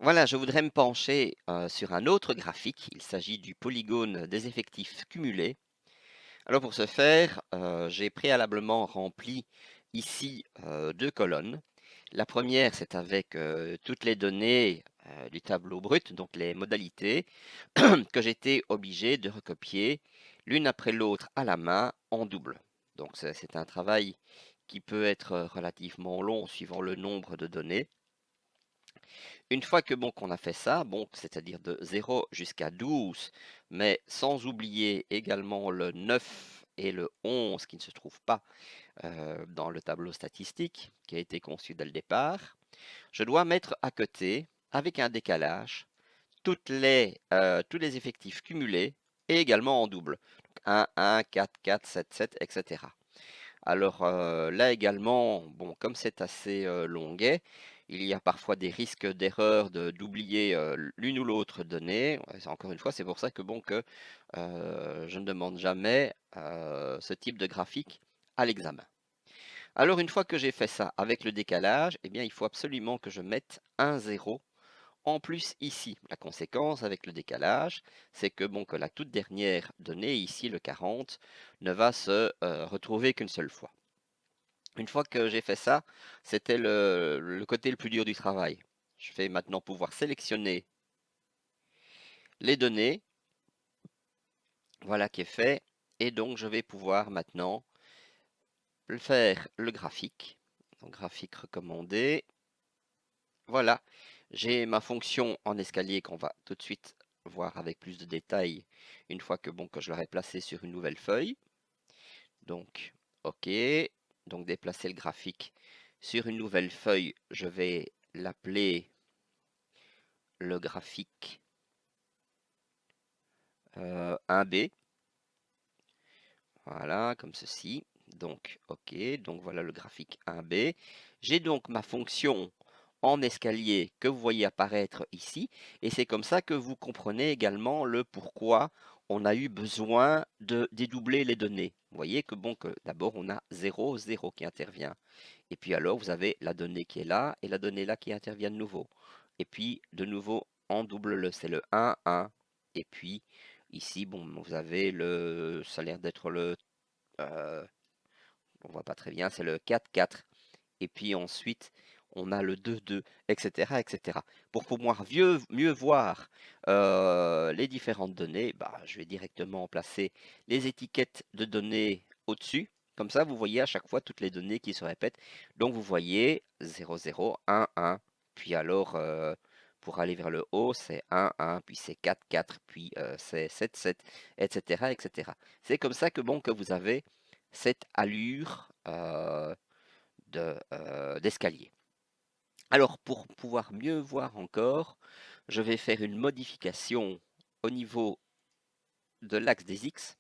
Voilà, je voudrais me pencher sur un autre graphique. Il s'agit du polygone des effectifs cumulés. Alors pour ce faire, j'ai préalablement rempli ici deux colonnes. La première, c'est avec toutes les données du tableau brut, donc les modalités, que j'étais obligé de recopier l'une après l'autre à la main en double. Donc c'est un travail qui peut être relativement long suivant le nombre de données. Une fois que bon qu'on a fait ça, bon, c'est-à-dire de 0 jusqu'à 12, mais sans oublier également le 9 et le 11 qui ne se trouvent pas dans le tableau statistique qui a été conçu dès le départ, je dois mettre à côté, avec un décalage, tous les effectifs cumulés et également en double. Donc 1, 1, 4, 4, 7, 7, etc. Alors là également, bon, comme c'est assez longuet, il y a parfois des risques d'erreur d'oublier l'une ou l'autre donnée. Ouais, encore une fois, c'est pour ça que bon que je ne demande jamais ce type de graphique à l'examen. Alors une fois que j'ai fait ça avec le décalage, eh bien il faut absolument que je mette un zéro en plus ici. La conséquence avec le décalage, c'est que bon que la toute dernière donnée ici, le 40, ne va se retrouver qu'une seule fois. Une fois que j'ai fait ça, c'était le côté le plus dur du travail. Je vais maintenant pouvoir sélectionner les données. Voilà qui est fait. Et donc, je vais pouvoir maintenant faire le graphique. Donc, graphique recommandé. Voilà. J'ai ma fonction en escalier qu'on va tout de suite voir avec plus de détails une fois que, bon, que je l'aurai placé sur une nouvelle feuille. Donc, OK. Donc, déplacer le graphique sur une nouvelle feuille. Je vais l'appeler le graphique 1B. Voilà, comme ceci. Donc, OK. Donc, voilà le graphique 1B. J'ai donc ma fonction en escalier que vous voyez apparaître ici. Et c'est comme ça que vous comprenez également le pourquoi on a eu besoin de dédoubler les données. Vous voyez que bon, que d'abord on a 0, 0 qui intervient. Et puis alors vous avez la donnée qui est là et la donnée là qui intervient de nouveau. Et puis de nouveau en double, c'est le 1, 1. Et puis ici, bon, vous avez ça a l'air d'être euh, on voit pas très bien, c'est le 4, 4. Et puis ensuite, on a le 2, 2, etc., etc. Pour pouvoir mieux voir les différentes données, bah, je vais directement placer les étiquettes de données au-dessus. Comme ça, vous voyez à chaque fois toutes les données qui se répètent. Donc, vous voyez 0, 0, 1, 1. Puis alors, pour aller vers le haut, c'est 1, 1, puis c'est 4, 4, puis c'est 7, 7, etc., etc. C'est comme ça que, bon, que vous avez cette allure d'escalier. Alors, pour pouvoir mieux voir encore, je vais faire une modification au niveau de l'axe des X,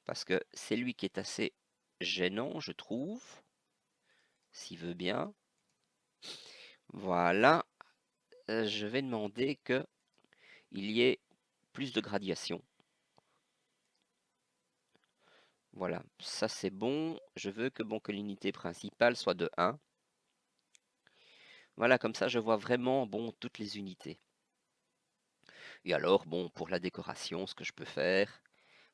parce que c'est lui qui est assez gênant, je trouve, s'il veut bien. Voilà, je vais demander qu'il y ait plus de gradation. Voilà, ça c'est bon. Je veux que, bon, que l'unité principale soit de 1. Voilà, comme ça je vois vraiment bon, toutes les unités. Et alors, bon, pour la décoration, ce que je peux faire,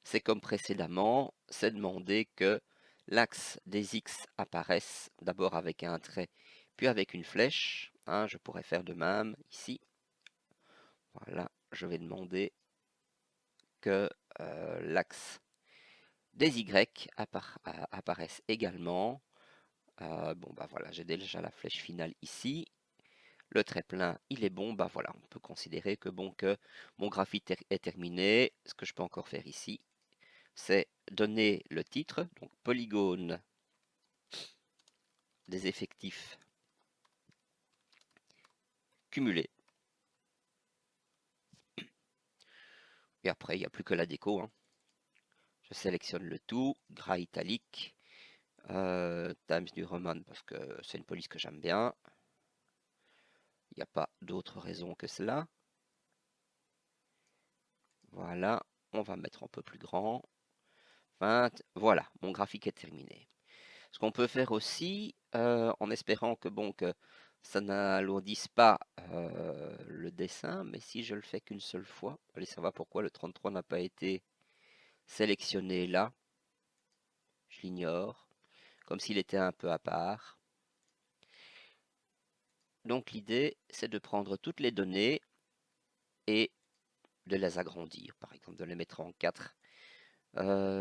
c'est comme précédemment, c'est demander que l'axe des X apparaisse d'abord avec un trait, puis avec une flèche. Hein, je pourrais faire de même ici. Voilà, je vais demander que l'axe des Y apparaisse également. Bon, bah voilà, j'ai déjà la flèche finale ici. Le trait plein, il est bon. Bah voilà, on peut considérer que bon que mon graphique est terminé. Ce que je peux encore faire ici, c'est donner le titre, donc polygone des effectifs cumulés. Et après, il n'y a plus que la déco. Hein. Je sélectionne le tout, gras italique, Times New Roman parce que c'est une police que j'aime bien. Il n'y a pas d'autre raison que cela. Voilà, on va mettre un peu plus grand. 20, voilà, mon graphique est terminé. Ce qu'on peut faire aussi, en espérant que bon que ça n'alourdisse pas le dessin, mais si je le fais qu'une seule fois, allez savoir pourquoi le 33 n'a pas été sélectionné là, je l'ignore, comme s'il était un peu à part. Donc l'idée, c'est de prendre toutes les données et de les agrandir, par exemple de les mettre en 4.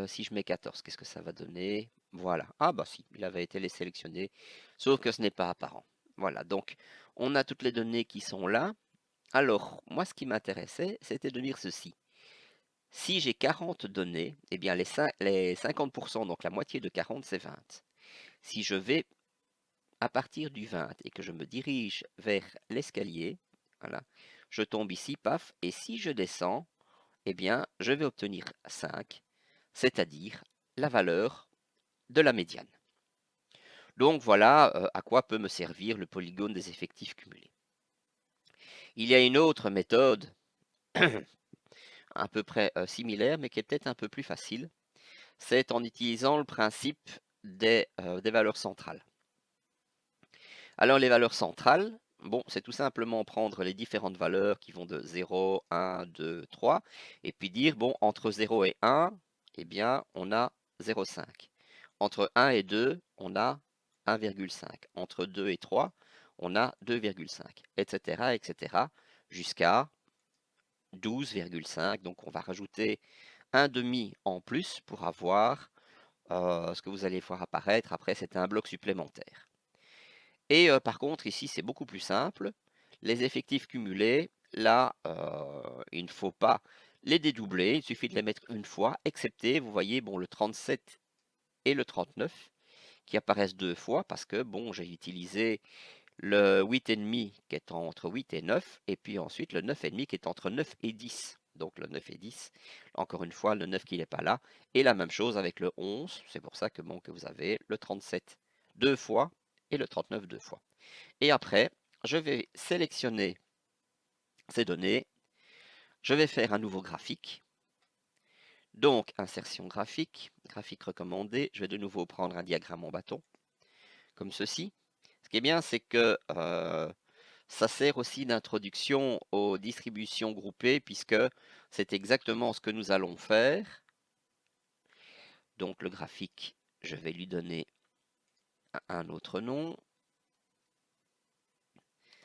Si je mets 14, qu'est-ce que ça va donner? Voilà. Ah bah si, il avait été les sélectionner, sauf que ce n'est pas apparent. Voilà, donc on a toutes les données qui sont là. Alors, moi ce qui m'intéressait, c'était de dire ceci. Si j'ai 40 données, eh bien les 50%, donc la moitié de 40, c'est 20. Si je vais à partir du 20 et que je me dirige vers l'escalier, voilà, je tombe ici, paf, et si je descends, eh bien, je vais obtenir 5, c'est-à-dire la valeur de la médiane. Donc voilà à quoi peut me servir le polygone des effectifs cumulés. Il y a une autre méthode à peu près similaire, mais qui est peut-être un peu plus facile. C'est en utilisant le principe des valeurs centrales. Alors les valeurs centrales, bon, c'est tout simplement prendre les différentes valeurs qui vont de 0, 1, 2, 3, et puis dire, bon, entre 0 et 1, eh bien, on a 0,5. Entre 1 et 2, on a 1,5. Entre 2 et 3, on a 2,5, etc., etc., jusqu'à 12,5. Donc on va rajouter un demi en plus pour avoir ce que vous allez voir apparaître. Après, c'est un bloc supplémentaire. Et par contre, ici, c'est beaucoup plus simple. Les effectifs cumulés, là, il ne faut pas les dédoubler. Il suffit de les mettre une fois, excepté, vous voyez, bon, le 37 et le 39 qui apparaissent deux fois parce que, bon, j'ai utilisé le 8,5 qui est entre 8 et 9, et puis ensuite le 9,5 qui est entre 9 et 10. Donc le 9 et 10, encore une fois, le 9 qui n'est pas là. Et la même chose avec le 11, c'est pour ça que, bon, que vous avez le 37 deux fois et le 39 deux fois. Et après, je vais sélectionner ces données, je vais faire un nouveau graphique. Donc, insertion graphique, graphique recommandé, je vais de nouveau prendre un diagramme en bâton, comme ceci. Ce qui est bien, c'est que ça sert aussi d'introduction aux distributions groupées, puisque c'est exactement ce que nous allons faire. Donc, le graphique, je vais lui donner un autre nom.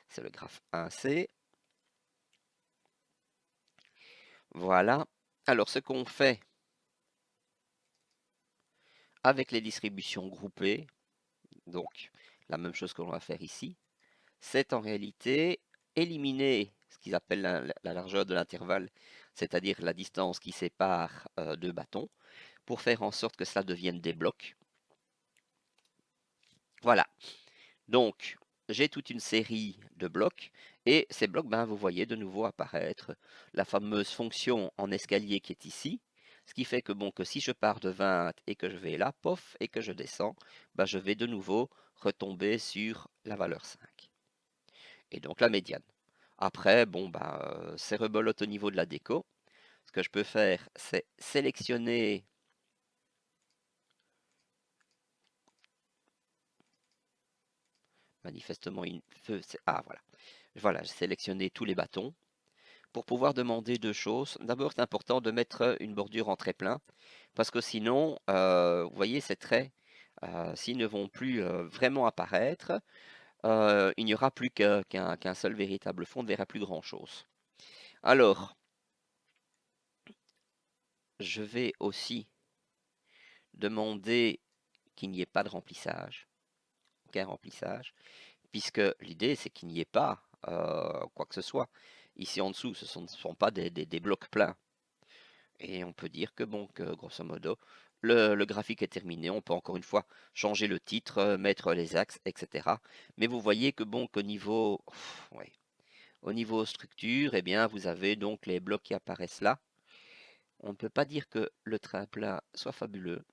C'est le graphe 1C. Voilà. Alors, ce qu'on fait avec les distributions groupées, donc la même chose que l'on va faire ici, c'est en réalité éliminer ce qu'ils appellent la largeur de l'intervalle, c'est-à-dire la distance qui sépare deux bâtons, pour faire en sorte que cela devienne des blocs. Voilà. Donc, j'ai toute une série de blocs, et ces blocs, ben, vous voyez de nouveau apparaître la fameuse fonction en escalier qui est ici, ce qui fait que, bon, que si je pars de 20 et que je vais là, pof, et que je descends, ben, je vais de nouveau retomber sur la valeur 5. Et donc la médiane. Après, bon, ben, c'est rebelote au niveau de la déco. Ce que je peux faire, c'est sélectionner. Manifestement, ah, voilà. Voilà, j'ai sélectionné tous les bâtons. Pour pouvoir demander deux choses, d'abord, c'est important de mettre une bordure en trait plein, parce que sinon, vous voyez, ces traits, s'ils ne vont plus vraiment apparaître, il n'y aura plus qu'un seul véritable fond, on ne verra plus grand-chose. Alors, je vais aussi demander qu'il n'y ait pas de remplissage, aucun remplissage, puisque l'idée, c'est qu'il n'y ait pas quoi que ce soit. Ici en dessous, ce ne sont pas des blocs pleins. Et on peut dire que, bon, que grosso modo, le graphique est terminé. On peut encore une fois changer le titre, mettre les axes, etc. Mais vous voyez que, bon, qu'au niveau, ouais, au niveau structure, eh bien, vous avez donc les blocs qui apparaissent là. On ne peut pas dire que le train plat soit fabuleux.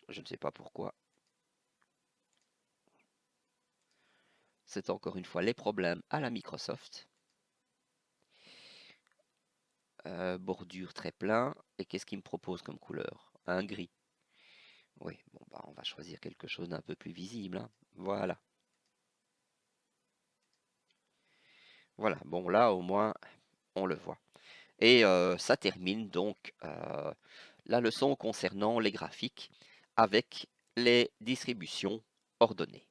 Je ne sais pas pourquoi. C'est encore une fois les problèmes à la Microsoft. Bordure très plein. Et qu'est-ce qu'il me propose comme couleur? Un gris. Oui, bon, bah, on va choisir quelque chose d'un peu plus visible, hein. Voilà. Voilà, bon là au moins on le voit. Et ça termine donc la leçon concernant les graphiques avec les distributions ordonnées.